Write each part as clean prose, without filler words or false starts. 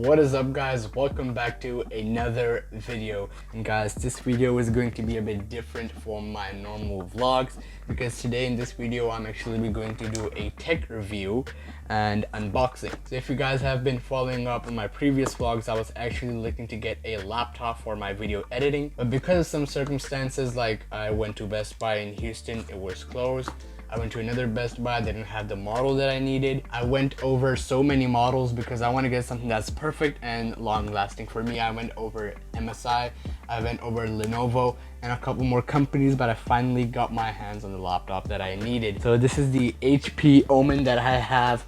What is up, guys? Welcome back to another video. And guys, this video is going to be a bit different from my normal vlogs because today in this video I'm actually going to do a tech review and unboxing. So if you guys have been following up on my previous vlogs, I was actually looking to get a laptop for my video editing, but because of some circumstances, like I went to Best Buy in Houston, it was closed. I went to another Best Buy, they didn't have the model that I needed. I went over so many models because I want to get something that's perfect and long lasting for me. I went over MSI, I went over Lenovo and a couple more companies, but I finally got my hands on the laptop that I needed. So this is the HP Omen that I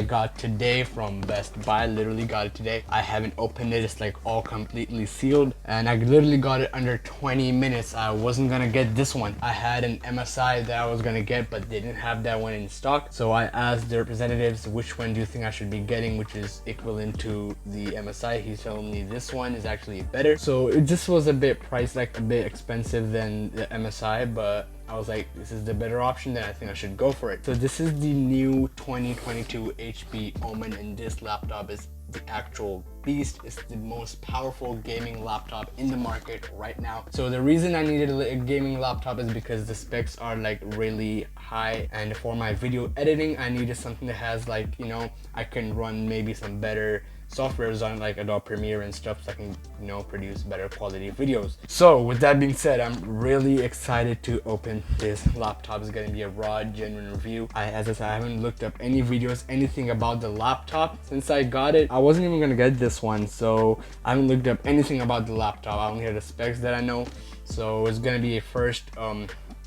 got today from Best Buy. Literally got it today. I haven't opened it. It's like all completely sealed and I literally got it under 20 minutes. I wasn't gonna get this one. I had an MSI that I was gonna get, but they didn't have that one in stock. So I asked their representatives, which one do you think I should be getting, which is equivalent to the MSI. He's telling me this one is actually better. So it just was a bit priced, like a bit expensive than the MSI, but I was like, this is the better option, then I think I should go for it. So this is the new 2022 HP Omen, and this laptop is the actual beast. It's the most powerful gaming laptop in the market right now. So the reason I needed a gaming laptop is because the specs are like really high, and for my video editing I needed something that has, like, you know, I can run maybe some better softwares on, like Adobe Premiere and stuff, so I can, you know, produce better quality videos. So with that being said, I'm really excited to open this laptop. It's gonna be a raw, genuine review. As I said, I haven't looked up any videos, anything about the laptop since I got it. I wasn't even gonna get this one, so I haven't looked up anything about the laptop. I only heard the specs that I know, so it's gonna be a first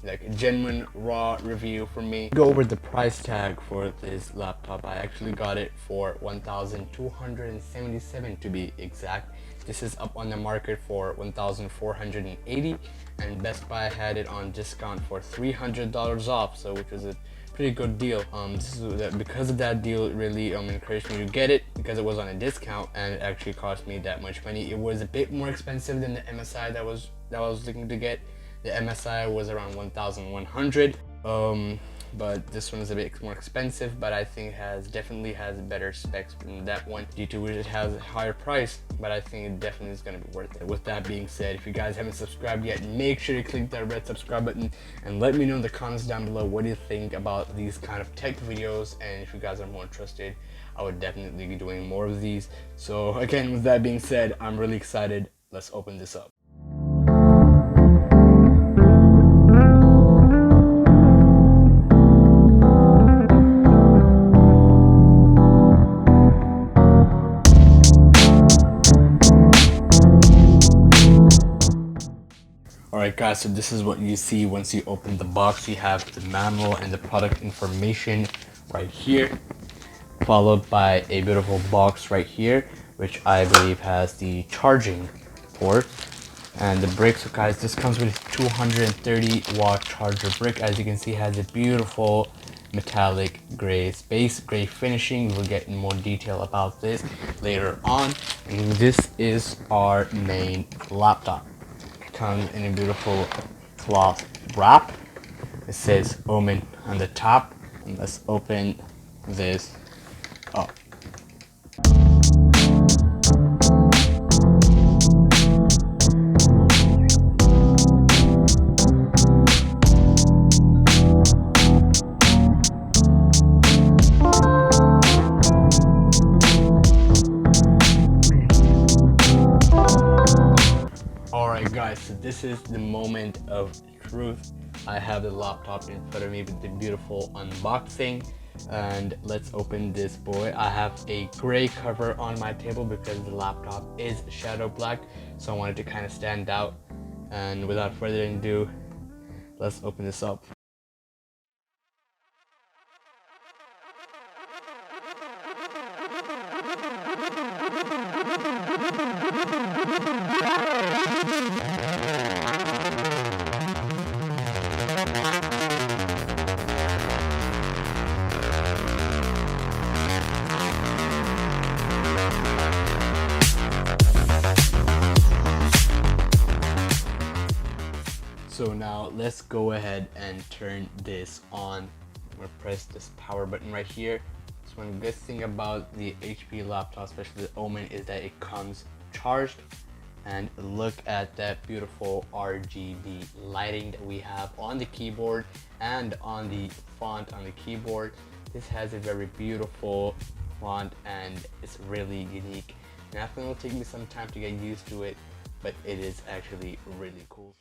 like a genuine raw review for me. Go over the price tag for this laptop. I actually got it for $1,277 to be exact. This is up on the market for $1,480, and Best Buy had it on discount for $300 off, so which was a pretty good deal. Because of that deal, it really encouraged me to get it because it was on a discount and it actually cost me that much money. It was a bit more expensive than the MSI that I was looking to get. The MSI was around 1,100, but this one is a bit more expensive, but I think definitely has better specs than that one, due to which it has a higher price, but I think it definitely is going to be worth it. With that being said, if you guys haven't subscribed yet, make sure you click that red subscribe button and let me know in the comments down below what you think about these kind of tech videos, and if you guys are more interested, I would definitely be doing more of these. So again, with that being said, I'm really excited. Let's open this up. Alright guys, so this is what you see once you open the box. You have the manual and the product information right here, followed by a beautiful box right here, which I believe has the charging port and the brick. So guys, this comes with a 230 watt charger brick. As you can see, it has a beautiful metallic gray, space gray finishing. We'll get in more detail about this later on. And this is our main laptop. Comes in a beautiful cloth wrap. It says Omen on the top, and let's open this up. Alright guys, so this is the moment of truth. I have the laptop in front of me with the beautiful unboxing, and let's open this boy. I have a gray cover on my table because the laptop is shadow black, so I wanted to kind of stand out. And without further ado, let's open this up. So now let's go ahead and turn this on. I'm gonna press this power button right here. So one good thing about the HP laptop, especially the Omen, is that it comes charged. And look at that beautiful RGB lighting that we have on the keyboard and on the font on the keyboard. This has a very beautiful font and it's really unique. Now it will take me some time to get used to it, but it is actually really cool.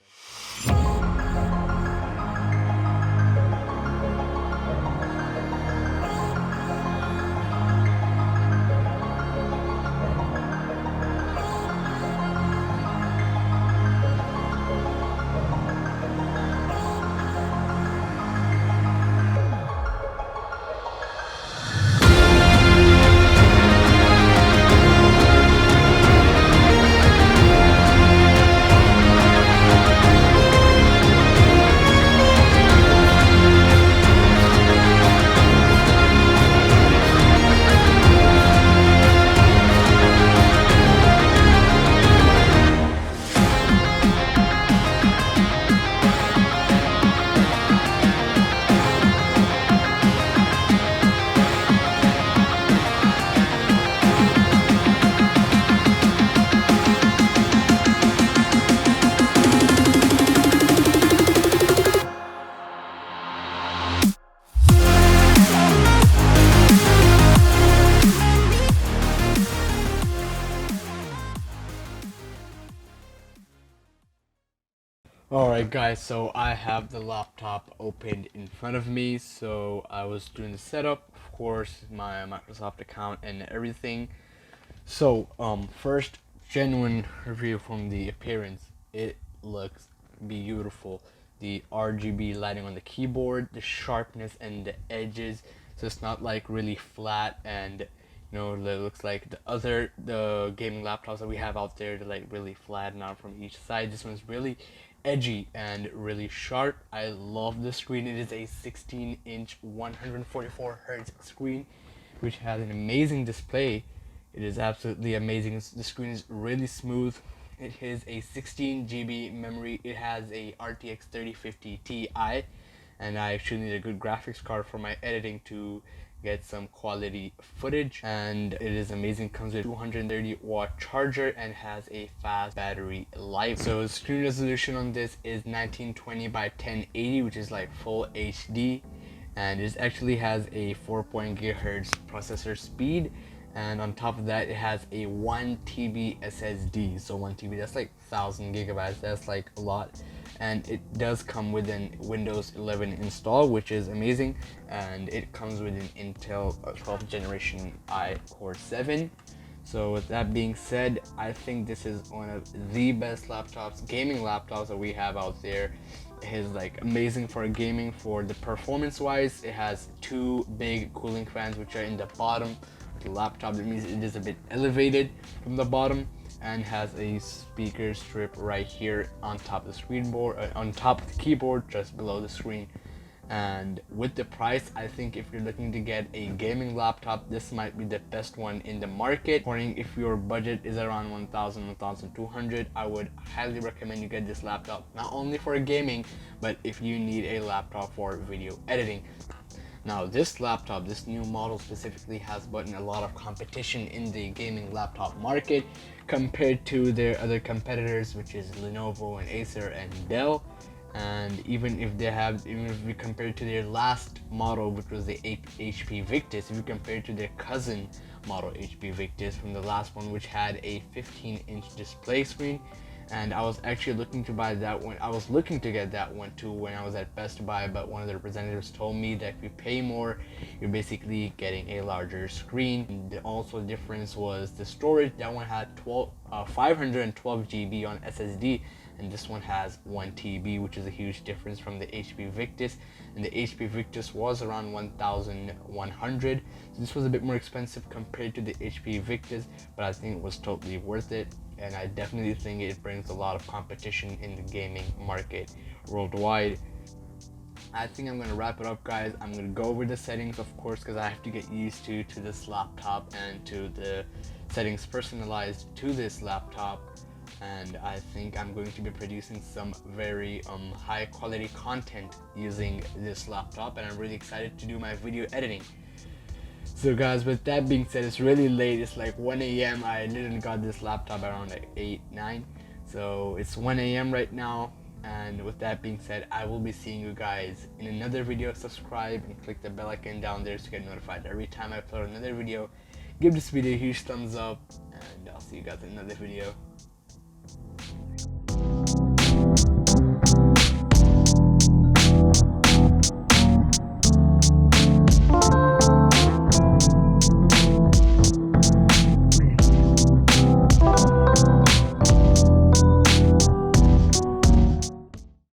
Alright guys, so I have the laptop opened in front of me, so I was doing the setup, of course, my Microsoft account and everything. So first, genuine review from the appearance. It looks beautiful. The RGB lighting on the keyboard, the sharpness and the edges, so it's not like really flat and it looks like the gaming laptops that we have out there. They're like really flattened out from each side. This one's really edgy and really sharp. I love the screen. It is a 16-inch 144 hertz screen, which has an amazing display. It is absolutely amazing. The screen is really smooth. It has a 16 GB memory. It has a RTX 3050 Ti, and I actually need a good graphics card for my editing to get some quality footage. And it is amazing. Comes with a 230-watt charger and has a fast battery life. So the screen resolution on this is 1920 by 1080, which is like full HD, and it actually has a 4.0 GHz processor speed. And on top of that, it has a 1 TB SSD. So 1 TB, that's like 1000 gigabytes. That's like a lot. And it does come with an Windows 11 install, which is amazing. And it comes with an Intel 12th generation i Core 7. So with that being said, I think this is one of the best laptops, gaming laptops that we have out there. It is like amazing for gaming. For the performance wise, it has two big cooling fans which are in the bottom of the laptop. That means it is a bit elevated from the bottom, and has a speaker strip right here on top of the screen board, on top of the keyboard, just below the screen. And with the price, I think if you're looking to get a gaming laptop, this might be the best one in the market. According, if your budget is around 1,000, 1,200, I would highly recommend you get this laptop, not only for gaming, but if you need a laptop for video editing. Now this laptop, this new model specifically, has gotten a lot of competition in the gaming laptop market compared to their other competitors, which is Lenovo and Acer and Dell. And even if we compare it to their last model, which was the HP Victus, if you compare it to their cousin model HP Victus from the last one, which had a 15-inch display screen. And I was actually looking to buy that one. I was looking to get that one too when I was at Best Buy, but one of the representatives told me that if you pay more, you're basically getting a larger screen. And also the difference was the storage. That one had 512 GB on SSD, and this one has 1 TB, which is a huge difference from the HP Victus. And the HP Victus was around 1,100, so this was a bit more expensive compared to the HP Victus, but I think it was totally worth it. And I definitely think it brings a lot of competition in the gaming market worldwide. I think I'm gonna wrap it up, guys. I'm gonna go over the settings, of course, because I have to get used to this laptop and to the settings personalized to this laptop. And I think I'm going to be producing some very high quality content using this laptop, and I'm really excited to do my video editing. So guys, with that being said, it's really late. It's like 1 a.m. I literally got this laptop around like 8, 9. So it's 1 a.m. right now. And with that being said, I will be seeing you guys in another video. Subscribe and click the bell icon down there to get notified every time I upload another video. Give this video a huge thumbs up, and I'll see you guys in another video.